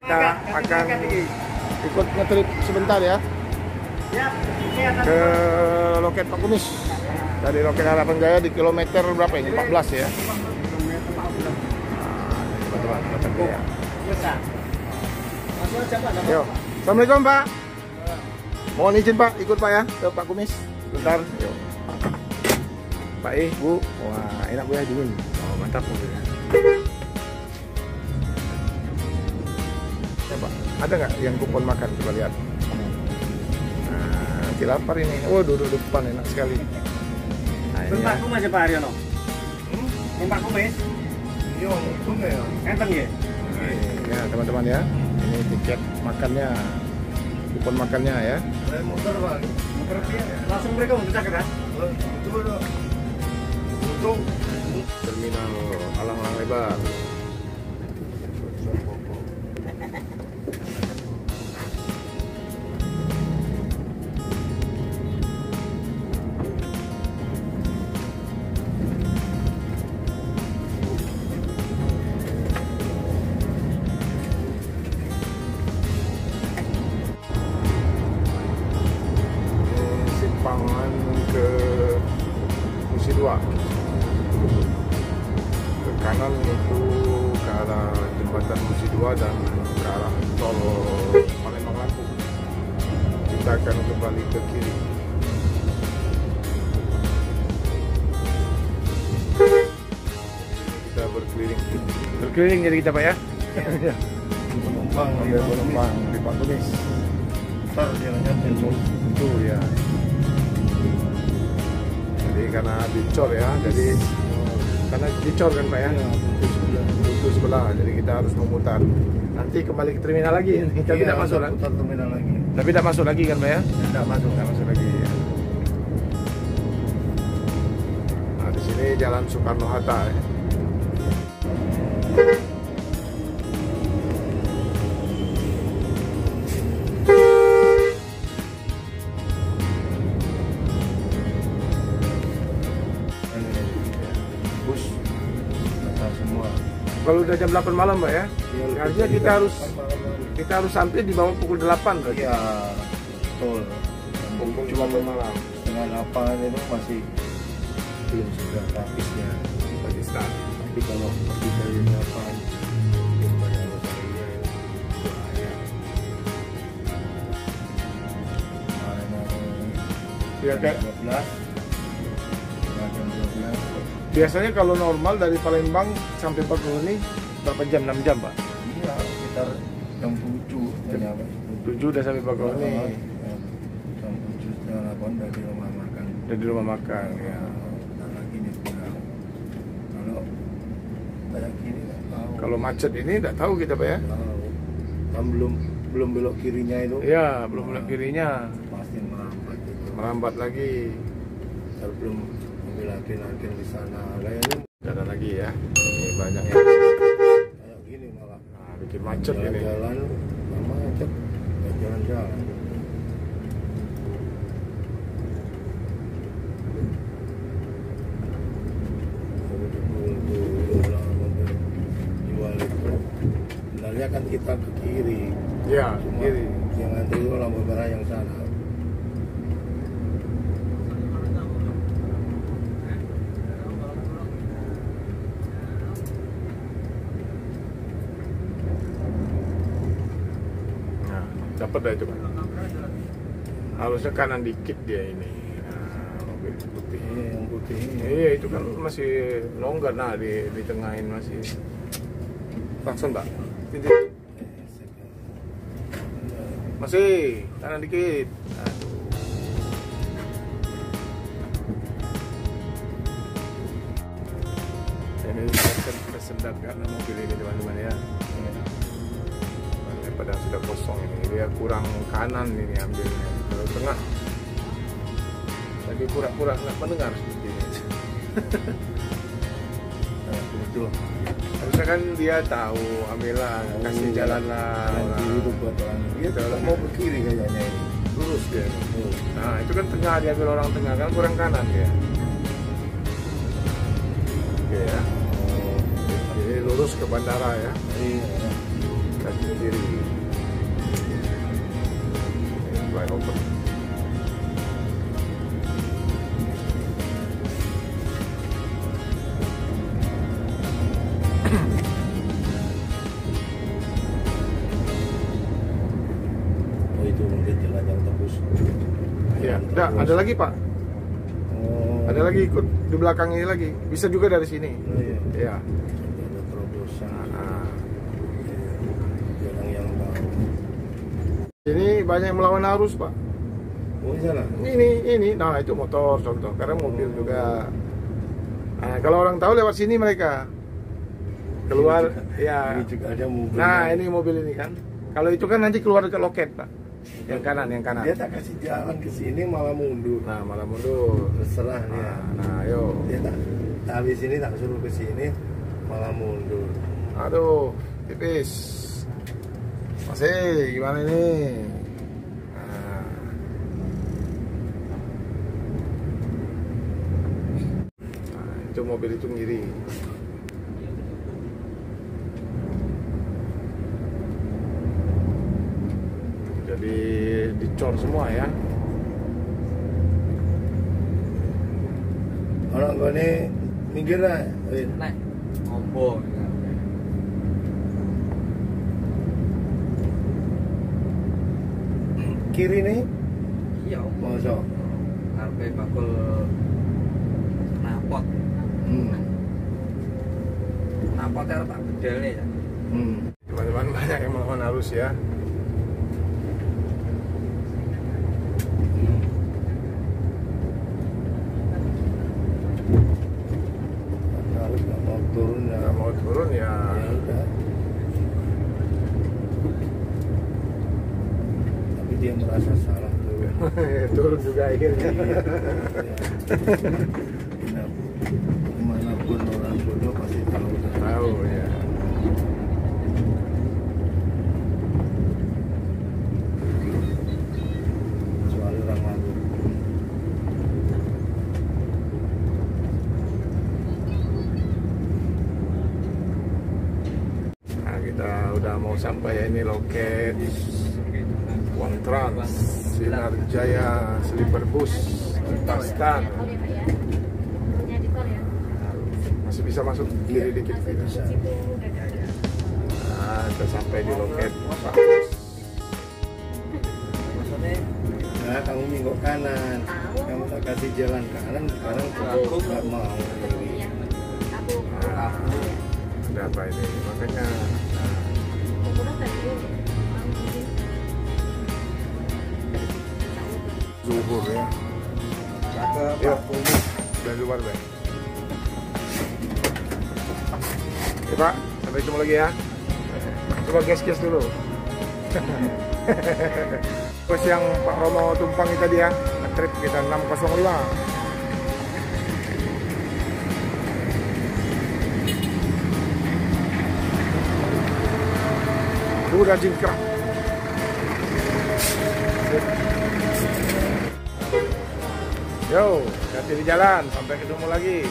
Kita akan ikut ngetrip sebentar ya ke loket Pak Kumis. Dari loket Harapan Jaya di kilometer berapa ini? 14 ya. Teman-teman, Harapan Jaya. Yo. Assalamualaikum Pak. Mohon izin Pak, ikut Pak ya ke Pak Kumis. Bentar. Yo. Pak Bu. Wah, enak Bu ya, dingin. Oh, mantap mobilnya. Ya, Pak, ada nggak yang kupon makan? Coba lihat. Nah, nanti lapar ini. Oh, duduk depan enak sekali. Nah, ini Pak ya. Kumis ya Pak Haryono? Pak Kumis? Iya, untung ya. Enteng ya? Ya, teman-teman ya. Ini tiket makannya. Kupon makannya ya. Motor Pak. Motor langsung mereka untuk sakit kan? Untung. Terminal Alang-Alang Lebar. Simpangan ke Musi 2 ke kanan itu ke arah jembatan Musi 2 dan ke arah tol Palembang Lampung. Kita akan kembali ke kiri. Kita berkeliling jadi kita Pak ya. Penumpang di Pak Kumis. Ntar jalannya Itu ya. Jadi karena dicor ya, jadi karena dicor kan Pak ya, itu sebelah, jadi kita harus memutar. Nanti kembali ke terminal lagi, kita tidak masuk kan? terminal lagi. Tapi tidak masuk lagi kan Pak ya? Tidak masuk. Tidak masuk lagi. Ya. Nah di sini Jalan Soekarno Hatta. Ya. Bus. Semua. Kalau udah jam 8 malam Pak ya, harusnya kita harus sampai di bawah pukul 8 berarti. Iya, betul. Pukul 8 malam. Setengah 8 itu masih belum sudah habisnya. Pagi start. Tapi kalau pergi dari 8 belum banyak rosanya bahaya. Ya kayak 12 jam 12. biasanya kalau normal dari Palembang sampai Bakauheni berapa jam? 6 jam Pak? Iya, sekitar jam 7 nyampe. 7 udah sampai Bakauheni. Jam 7 setengah 8 dari rumah makan. Dari rumah makan ya. Nah, lagi nih pulang. Kalau kayak gini nggak tahu. Kalau macet ini tidak tahu kita Pak ya? Tahu. Kan belum belok kirinya itu. Iya, belum belok kirinya. Pasti merambat itu. Merambat lagi. Kalau belum ambil agen-agen di sana. Kayaknya Ada lagi ya. Ini banyak ya. kayak gini malah. Nah, bikin macet ini. Jalan lama macet. Nggak jalan-jalan. Sebenarnya kan kita ke kiri. Iya, Cuma kiri. yang antri itu lampu merah yang sana. Nah, dapat dah itu Pak. Harusnya kanan dikit dia ini. Nah, mobil putih. Ini yang putih ini. Iya itu kan masih longgar, nah di tengahin masih klakson Pak. Tinju. Masih kanan dikit. Aduh. Ini tersendat karena mobil ini teman-teman ya. Daripada sudah kosong ini, dia kurang kanan ini ambilnya. Kalau tengah lagi pura-pura nggak mendengar seperti ini. Nah, itu. Harusnya kan dia tahu, ambillah, kasih jalan lah. Kanan kiri itu buat orang. Dia kalau mau ke kiri kayaknya ini. Lurus dia. Nah itu kan tengah, dia ambil orang tengah kan kurang kanan dia. Oke ya. Jadi lurus ke bandara ya. Iya. kaki kiri. Flyover. Oh itu mungkin jalan yang tembus. Ya, ada lagi Pak. Oh. Ada lagi ikut di belakang ini lagi. Bisa juga dari sini. Oh, iya. Ya. Ada terobosan. Jalan yang tahu. Ini banyak yang melawan arus Pak. Oh di sana. Ini, nah itu motor contoh. Karena mobil juga. Nah, kalau orang tahu lewat sini mereka keluar. Ya. Ini juga ada mobil. Nah ini mobil ini kan. Kalau itu kan nanti keluar ke loket Pak. Yang kanan. Dia tak kasih jalan ke sini malah mundur. Nah malah mundur. Terserah dia. Nah ayo. Dia tak habis ini tak suruh ke sini malah mundur. Aduh, tipis. Masih gimana ini? Nah, itu mobil itu ngiri. Jadi dicor semua ya. Orang gue ini minggir lah. Naik ngomong. Kiri nih. Iya, Mosok. Karpe bakul napot. Napotnya tak bedel nih ya. Teman-teman banyak yang melawan arus ya. Harus nggak mau turun ya. Nggak mau turun ya. Ya udah. Tapi dia merasa salah turun. Turun juga akhirnya. Iya. Kemanapun orang bodoh pasti tahu. Tahu ya. Kecuali orang malu. Nah, kita udah mau sampai ya, ini loket One Trans Sinar Jaya Sleeper Bus Tastan. Masih bisa masuk kiri dikit. Bisa. Nah, kita sampai di loket Pak. Maksudnya Nah, kamu minggok kanan. Kamu tak kasih jalan kanan, sekarang aku nggak mau. Nah, ada apa ini? Makanya zuhur ya. Yuk, dari luar Pak. Oke Pak, sampai ketemu lagi ya. Coba gas dulu. Terus yang Pak Romo tumpangi tadi ya, trip kita 605. Udah jingkrak. Yo, hati di jalan, sampai ketemu lagi.